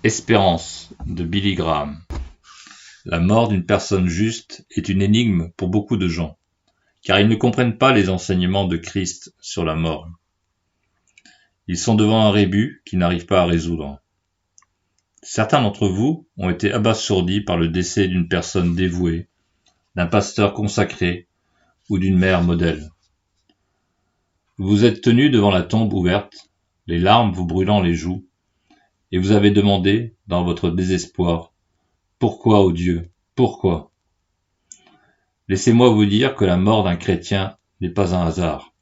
Espérance de Billy Graham. La mort d'une personne juste est une énigme pour beaucoup de gens, car ils ne comprennent pas les enseignements de Christ sur la mort. Ils sont devant un rébus qu'ils n'arrivent pas à résoudre. Certains d'entre vous ont été abasourdis par le décès d'une personne dévouée, d'un pasteur consacré ou d'une mère modèle. Vous vous êtes tenus devant la tombe ouverte, les larmes vous brûlant les joues, et vous avez demandé, dans votre désespoir, « Pourquoi, ô Dieu, pourquoi ?» Laissez-moi vous dire que la mort d'un chrétien n'est pas un hasard.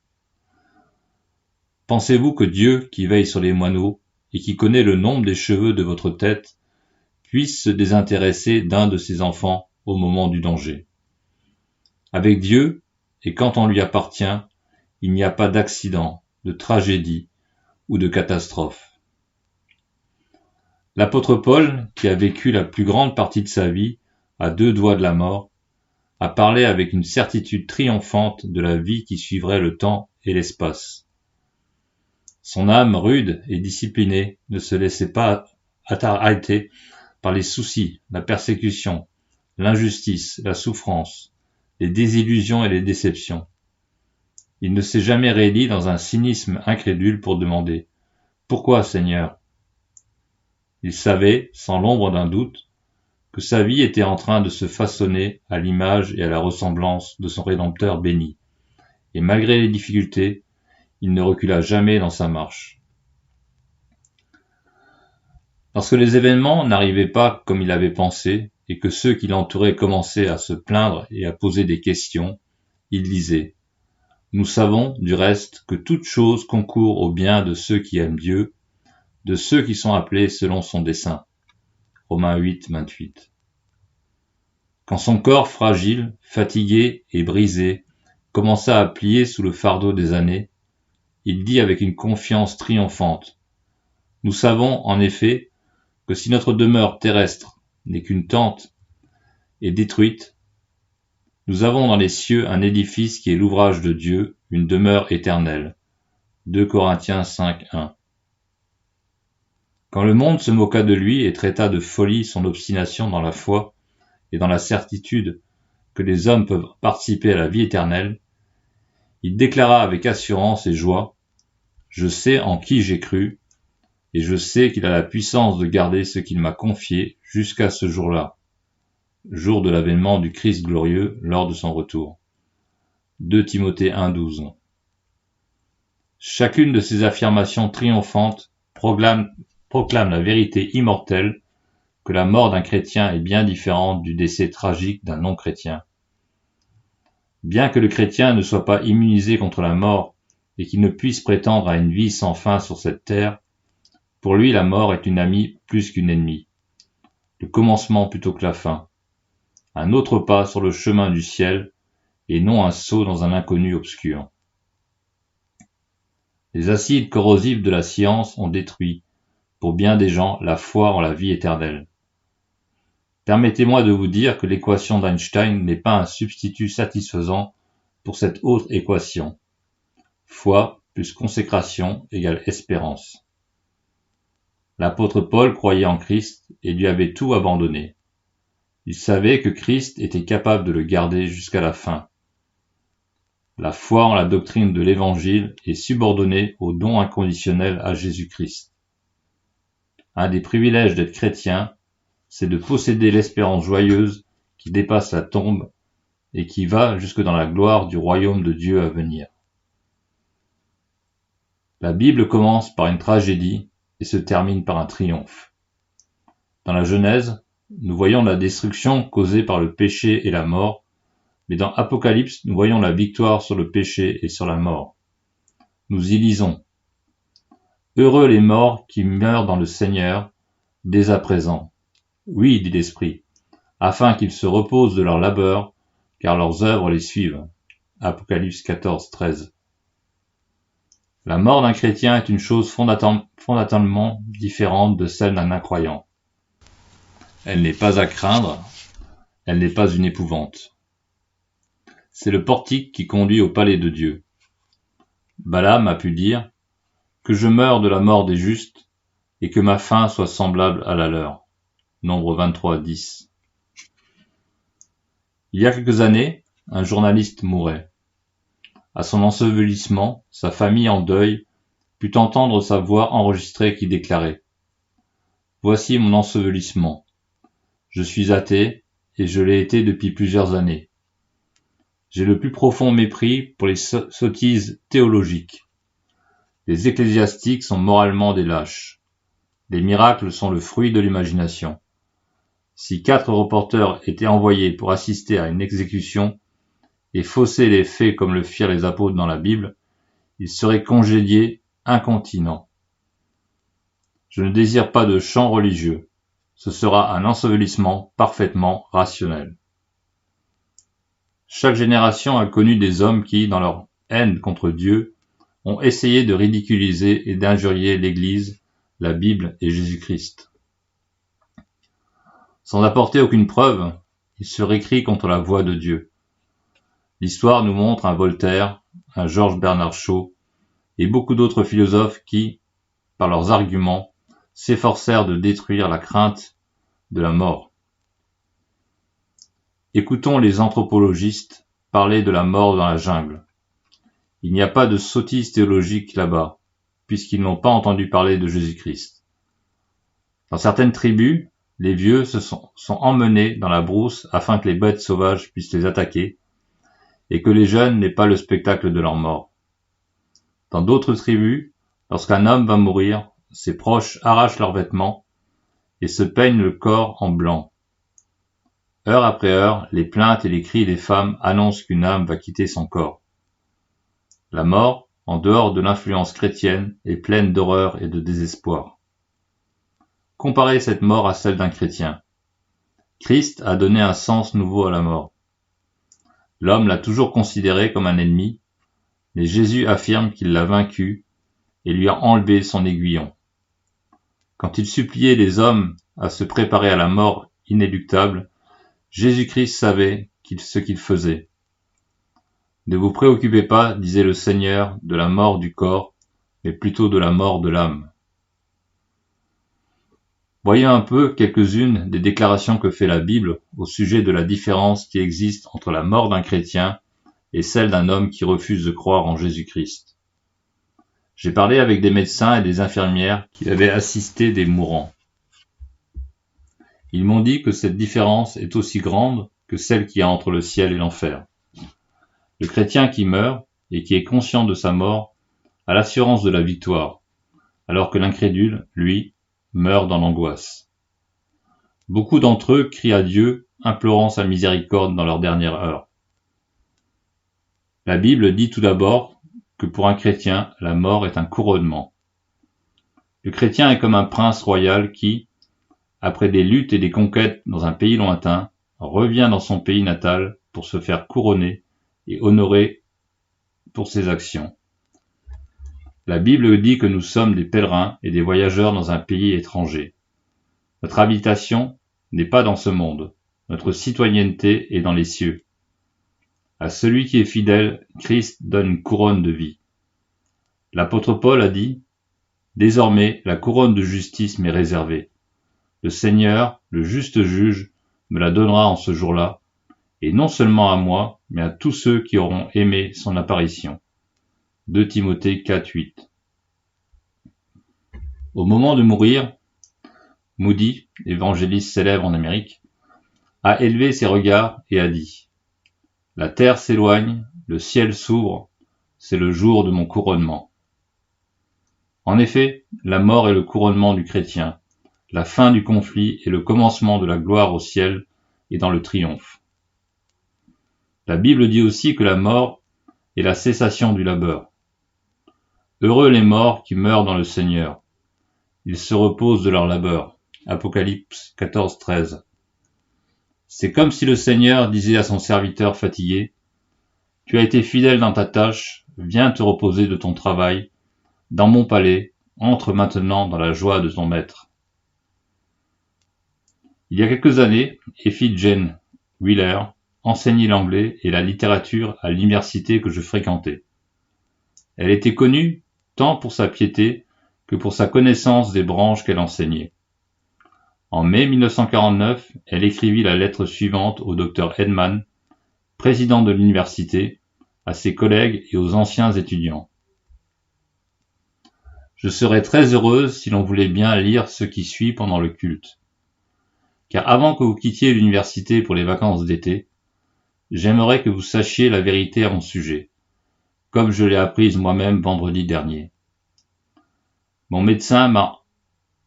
Pensez-vous que Dieu, qui veille sur les moineaux et qui connaît le nombre des cheveux de votre tête, puisse se désintéresser d'un de ses enfants au moment du danger? Avec Dieu, et quand on lui appartient, il n'y a pas d'accident, de tragédie ou de catastrophe. L'apôtre Paul, qui a vécu la plus grande partie de sa vie à 2 doigts de la mort, a parlé avec une certitude triomphante de la vie qui suivrait le temps et l'espace. Son âme rude et disciplinée ne se laissait pas arrêter par les soucis, la persécution, l'injustice, la souffrance, les désillusions et les déceptions. Il ne s'est jamais réuni dans un cynisme incrédule pour demander « Pourquoi, Seigneur ?» Il savait, sans l'ombre d'un doute, que sa vie était en train de se façonner à l'image et à la ressemblance de son Rédempteur béni, et malgré les difficultés, il ne recula jamais dans sa marche. Lorsque les événements n'arrivaient pas comme il avait pensé, et que ceux qui l'entouraient commençaient à se plaindre et à poser des questions, il disait « Nous savons, du reste, que toute chose concourt au bien de ceux qui aiment Dieu, de ceux qui sont appelés selon son dessein. » Romains 8, 28. Quand son corps fragile, fatigué et brisé commença à plier sous le fardeau des années, il dit avec une confiance triomphante « Nous savons, en effet, que si notre demeure terrestre n'est qu'une tente et détruite, nous avons dans les cieux un édifice qui est l'ouvrage de Dieu, une demeure éternelle. » 2 Corinthiens 5, 1. Quand le monde se moqua de lui et traita de folie son obstination dans la foi et dans la certitude que les hommes peuvent participer à la vie éternelle, il déclara avec assurance et joie « Je sais en qui j'ai cru, et je sais qu'il a la puissance de garder ce qu'il m'a confié jusqu'à ce jour-là, jour de l'avènement du Christ glorieux lors de son retour. » 2 Timothée 1, 12. Chacune de ces affirmations triomphantes proclame la vérité immortelle que la mort d'un chrétien est bien différente du décès tragique d'un non-chrétien. Bien que le chrétien ne soit pas immunisé contre la mort et qu'il ne puisse prétendre à une vie sans fin sur cette terre, pour lui la mort est une amie plus qu'une ennemie, le commencement plutôt que la fin, un autre pas sur le chemin du ciel et non un saut dans un inconnu obscur. Les acides corrosifs de la science ont détruit, pour bien des gens, la foi en la vie éternelle. Permettez-moi de vous dire que l'équation d'Einstein n'est pas un substitut satisfaisant pour cette autre équation. Foi plus consécration égale espérance. L'apôtre Paul croyait en Christ et lui avait tout abandonné. Il savait que Christ était capable de le garder jusqu'à la fin. La foi en la doctrine de l'Évangile est subordonnée au don inconditionnel à Jésus-Christ. Un des privilèges d'être chrétien, c'est de posséder l'espérance joyeuse qui dépasse la tombe et qui va jusque dans la gloire du royaume de Dieu à venir. La Bible commence par une tragédie et se termine par un triomphe. Dans la Genèse, nous voyons la destruction causée par le péché et la mort, mais dans Apocalypse, nous voyons la victoire sur le péché et sur la mort. Nous y lisons « Heureux les morts qui meurent dans le Seigneur, dès à présent. Oui, dit l'Esprit, afin qu'ils se reposent de leur labeur, car leurs œuvres les suivent. » Apocalypse 14, 13. La mort d'un chrétien est une chose fondamentalement différente de celle d'un incroyant. Elle n'est pas à craindre, elle n'est pas une épouvante. C'est le portique qui conduit au palais de Dieu. Balaam a pu dire « Que je meure de la mort des justes, et que ma fin soit semblable à la leur. Nombre 23, 10. Il y a quelques années, un journaliste mourait. À son ensevelissement, sa famille en deuil put entendre sa voix enregistrée qui déclarait : « Voici mon ensevelissement. Je suis athée et je l'ai été depuis plusieurs années. J'ai le plus profond mépris pour les sottises théologiques. Les ecclésiastiques sont moralement des lâches. Les miracles sont le fruit de l'imagination. Si 4 reporters étaient envoyés pour assister à une exécution et fausser les faits comme le firent les apôtres dans la Bible, ils seraient congédiés incontinent. Je ne désire pas de chant religieux. Ce sera un ensevelissement parfaitement rationnel. Chaque génération a connu des hommes qui, dans leur haine contre Dieu, ont essayé de ridiculiser et d'injurier l'Église, la Bible et Jésus-Christ. Sans apporter aucune preuve, ils se récrient contre la voix de Dieu. L'histoire nous montre un Voltaire, un Georges Bernard Shaw et beaucoup d'autres philosophes qui, par leurs arguments, s'efforcèrent de détruire la crainte de la mort. Écoutons les anthropologistes parler de la mort dans la jungle. Il n'y a pas de sottise théologique là-bas, puisqu'ils n'ont pas entendu parler de Jésus-Christ. Dans certaines tribus, les vieux sont emmenés dans la brousse afin que les bêtes sauvages puissent les attaquer et que les jeunes n'aient pas le spectacle de leur mort. Dans d'autres tribus, lorsqu'un homme va mourir, ses proches arrachent leurs vêtements et se peignent le corps en blanc. Heure après heure, les plaintes et les cris des femmes annoncent qu'une âme va quitter son corps. La mort, en dehors de l'influence chrétienne, est pleine d'horreur et de désespoir. Comparez cette mort à celle d'un chrétien. Christ a donné un sens nouveau à la mort. L'homme l'a toujours considéré comme un ennemi, mais Jésus affirme qu'il l'a vaincu et lui a enlevé son aiguillon. Quand il suppliait les hommes à se préparer à la mort inéluctable, Jésus-Christ savait ce qu'il faisait. Ne vous préoccupez pas, disait le Seigneur, de la mort du corps, mais plutôt de la mort de l'âme. Voyons un peu quelques-unes des déclarations que fait la Bible au sujet de la différence qui existe entre la mort d'un chrétien et celle d'un homme qui refuse de croire en Jésus-Christ. J'ai parlé avec des médecins et des infirmières qui avaient assisté des mourants. Ils m'ont dit que cette différence est aussi grande que celle qu'il y a entre le ciel et l'enfer. Le chrétien qui meurt et qui est conscient de sa mort a l'assurance de la victoire, alors que l'incrédule, lui, meurt dans l'angoisse. Beaucoup d'entre eux crient à Dieu, implorant sa miséricorde dans leur dernière heure. La Bible dit tout d'abord que pour un chrétien, la mort est un couronnement. Le chrétien est comme un prince royal qui, après des luttes et des conquêtes dans un pays lointain, revient dans son pays natal pour se faire couronner et honorer pour ses actions. La Bible dit que nous sommes des pèlerins et des voyageurs dans un pays étranger. Notre habitation n'est pas dans ce monde. Notre citoyenneté est dans les cieux. À celui qui est fidèle, Christ donne une couronne de vie. L'apôtre Paul a dit : « Désormais, la couronne de justice m'est réservée. Le Seigneur, le juste juge, me la donnera en ce jour-là, et non seulement à moi, mais à tous ceux qui auront aimé son apparition. » 2 Timothée 4, 8. Au moment de mourir, Moody, évangéliste célèbre en Amérique, a élevé ses regards et a dit : « La terre s'éloigne, le ciel s'ouvre, c'est le jour de mon couronnement. » En effet, la mort est le couronnement du chrétien, la fin du conflit et le commencement de la gloire au ciel et dans le triomphe. La Bible dit aussi que la mort est la cessation du labeur. Heureux les morts qui meurent dans le Seigneur. Ils se reposent de leur labeur. Apocalypse 14, 13. C'est comme si le Seigneur disait à son serviteur fatigué : « Tu as été fidèle dans ta tâche, viens te reposer de ton travail. Dans mon palais, entre maintenant dans la joie de ton maître. » Il y a quelques années, Effie Jane Wheeler enseignait l'anglais et la littérature à l'université que je fréquentais. Elle était connue tant pour sa piété que pour sa connaissance des branches qu'elle enseignait. En mai 1949, elle écrivit la lettre suivante au Dr Edman, président de l'université, à ses collègues et aux anciens étudiants. Je serais très heureuse si l'on voulait bien lire ce qui suit pendant le culte. Car avant que vous quittiez l'université pour les vacances d'été, j'aimerais que vous sachiez la vérité à mon sujet, comme je l'ai apprise moi-même vendredi dernier. Mon médecin m'a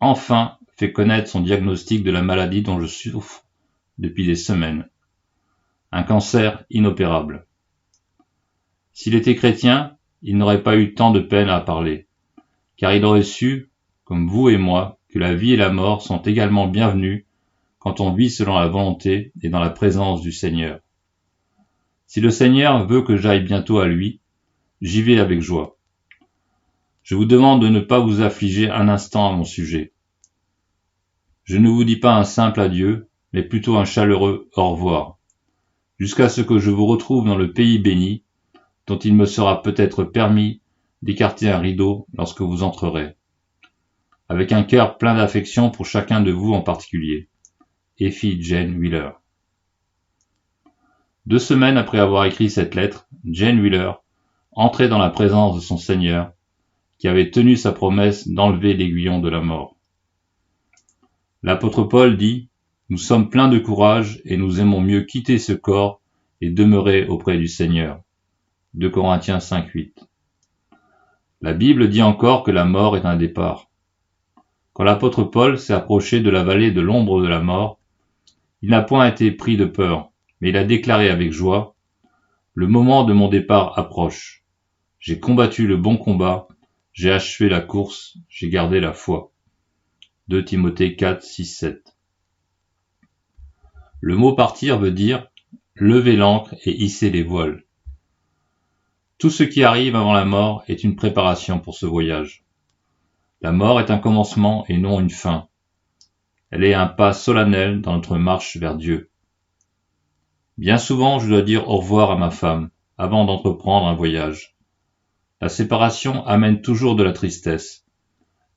enfin fait connaître son diagnostic de la maladie dont je souffre depuis des semaines. Un cancer inopérable. S'il était chrétien, il n'aurait pas eu tant de peine à parler, car il aurait su, comme vous et moi, que la vie et la mort sont également bienvenues quand on vit selon la volonté et dans la présence du Seigneur. Si le Seigneur veut que j'aille bientôt à lui, j'y vais avec joie. Je vous demande de ne pas vous affliger un instant à mon sujet. Je ne vous dis pas un simple adieu, mais plutôt un chaleureux au revoir, jusqu'à ce que je vous retrouve dans le pays béni, dont il me sera peut-être permis d'écarter un rideau lorsque vous entrerez. Avec un cœur plein d'affection pour chacun de vous en particulier. Effie Jane Wheeler. 2 semaines après avoir écrit cette lettre, Jane Wheeler entrait dans la présence de son Seigneur, qui avait tenu sa promesse d'enlever l'aiguillon de la mort. L'apôtre Paul dit « Nous sommes pleins de courage et nous aimons mieux quitter ce corps et demeurer auprès du Seigneur. » 2 Corinthiens 5:8. La Bible dit encore que la mort est un départ. Quand l'apôtre Paul s'est approché de la vallée de l'ombre de la mort, il n'a point été pris de peur, mais il a déclaré avec joie « Le moment de mon départ approche. J'ai combattu le bon combat, j'ai achevé la course, j'ai gardé la foi. » 2 Timothée 4, 6, 7. Le mot partir veut dire lever l'ancre et hisser les voiles. Tout ce qui arrive avant la mort est une préparation pour ce voyage. La mort est un commencement et non une fin. Elle est un pas solennel dans notre marche vers Dieu. Bien souvent, je dois dire au revoir à ma femme avant d'entreprendre un voyage. La séparation amène toujours de la tristesse,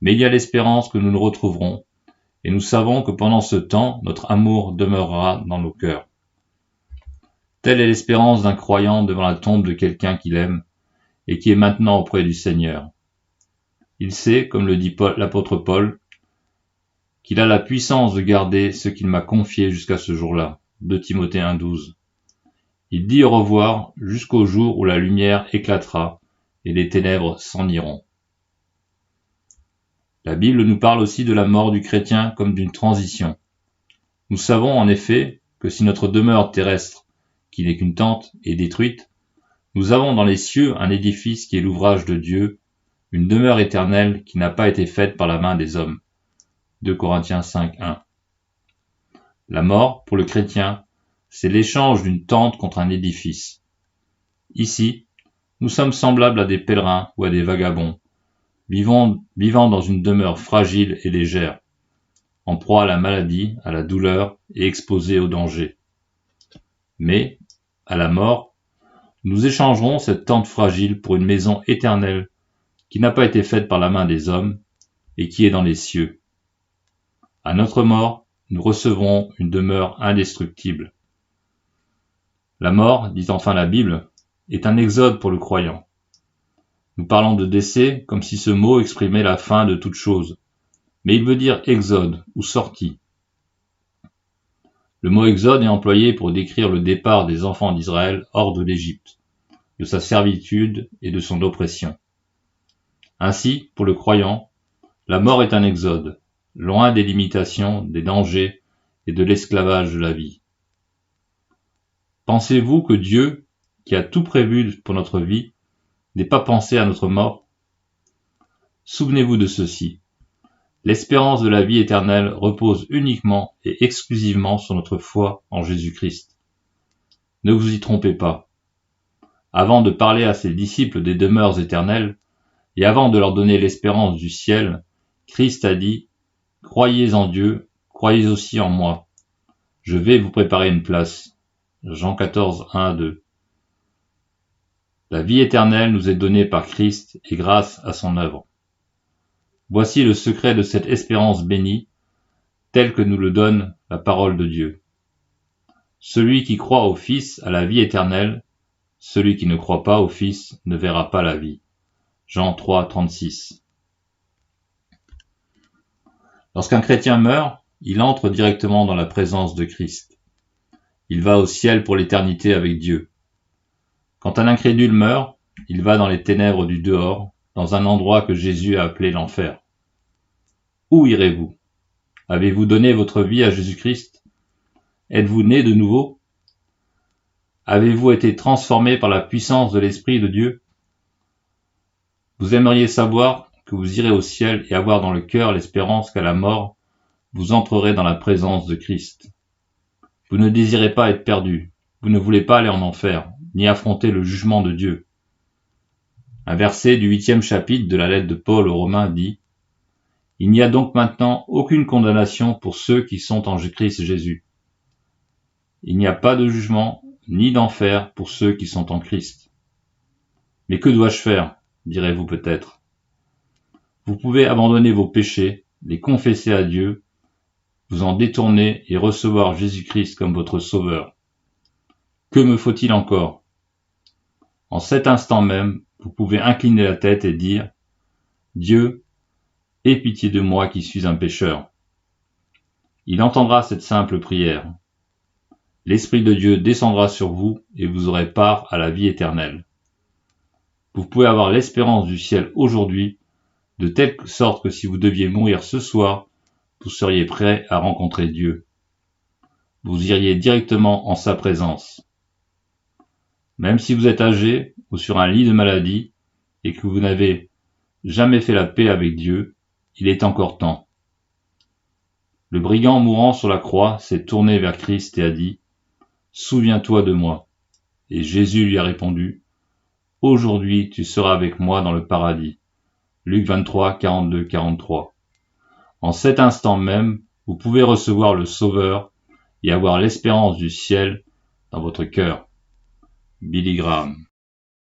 mais il y a l'espérance que nous nous retrouverons, et nous savons que pendant ce temps, notre amour demeurera dans nos cœurs. Telle est l'espérance d'un croyant devant la tombe de quelqu'un qu'il aime et qui est maintenant auprès du Seigneur. Il sait, comme le dit l'apôtre Paul, qu'il a la puissance de garder ce qu'il m'a confié jusqu'à ce jour-là. 2 Timothée 1,12. Il dit au revoir jusqu'au jour où la lumière éclatera et les ténèbres s'en iront. La Bible nous parle aussi de la mort du chrétien comme d'une transition. Nous savons en effet que si notre demeure terrestre, qui n'est qu'une tente, est détruite, nous avons dans les cieux un édifice qui est l'ouvrage de Dieu, une demeure éternelle qui n'a pas été faite par la main des hommes. 2 Corinthiens 5, 1. La mort, pour le chrétien, c'est l'échange d'une tente contre un édifice. Ici, nous sommes semblables à des pèlerins ou à des vagabonds, vivant dans une demeure fragile et légère, en proie à la maladie, à la douleur et exposés au danger. Mais, à la mort, nous échangerons cette tente fragile pour une maison éternelle qui n'a pas été faite par la main des hommes et qui est dans les cieux. À notre mort, nous recevrons une demeure indestructible. La mort, dit enfin la Bible, est un exode pour le croyant. Nous parlons de décès comme si ce mot exprimait la fin de toute chose, mais il veut dire exode ou sortie. Le mot exode est employé pour décrire le départ des enfants d'Israël hors de l'Égypte, de sa servitude et de son oppression. Ainsi, pour le croyant, la mort est un exode, loin des limitations, des dangers et de l'esclavage de la vie. Pensez-vous que Dieu, qui a tout prévu pour notre vie, n'ait pas pensé à notre mort? Souvenez-vous de ceci. L'espérance de la vie éternelle repose uniquement et exclusivement sur notre foi en Jésus-Christ. Ne vous y trompez pas. Avant de parler à ses disciples des demeures éternelles, et avant de leur donner l'espérance du ciel, Christ a dit « Croyez en Dieu, croyez aussi en moi. Je vais vous préparer une place. » Jean 14, 1-2. La vie éternelle nous est donnée par Christ et grâce à son œuvre. Voici le secret de cette espérance bénie, tel que nous le donne la parole de Dieu. Celui qui croit au Fils a la vie éternelle, celui qui ne croit pas au Fils ne verra pas la vie. Jean 3, 36. Lorsqu'un chrétien meurt, il entre directement dans la présence de Christ. Il va au ciel pour l'éternité avec Dieu. Quand un incrédule meurt, il va dans les ténèbres du dehors, dans un endroit que Jésus a appelé l'enfer. Où irez-vous? Avez-vous donné votre vie à Jésus-Christ? Êtes-vous né de nouveau? Avez-vous été transformé par la puissance de l'Esprit de Dieu? Vous aimeriez savoir que vous irez au ciel et avoir dans le cœur l'espérance qu'à la mort, vous entrerez dans la présence de Christ. Vous ne désirez pas être perdu, vous ne voulez pas aller en enfer, ni affronter le jugement de Dieu. Un verset du 8e chapitre de la lettre de Paul aux Romains dit « Il n'y a donc maintenant aucune condamnation pour ceux qui sont en Christ Jésus. Il n'y a pas de jugement, ni d'enfer pour ceux qui sont en Christ. Mais que dois-je faire ? Direz-vous peut-être. Vous pouvez abandonner vos péchés, les confesser à Dieu, vous en détourner et recevoir Jésus-Christ comme votre Sauveur. Que me faut-il encore ? En cet instant même, vous pouvez incliner la tête et dire « Dieu, aie pitié de moi qui suis un pécheur. » Il entendra cette simple prière. L'Esprit de Dieu descendra sur vous et vous aurez part à la vie éternelle. Vous pouvez avoir l'espérance du ciel aujourd'hui, de telle sorte que si vous deviez mourir ce soir, vous seriez prêt à rencontrer Dieu. Vous iriez directement en sa présence. Même si vous êtes âgé ou sur un lit de maladie et que vous n'avez jamais fait la paix avec Dieu, il est encore temps. Le brigand mourant sur la croix s'est tourné vers Christ et a dit « Souviens-toi de moi ». Et Jésus lui a répondu « Aujourd'hui tu seras avec moi dans le paradis ». Luc 23, 42, 43. En cet instant même, vous pouvez recevoir le Sauveur et avoir l'espérance du ciel dans votre cœur. Billy Graham.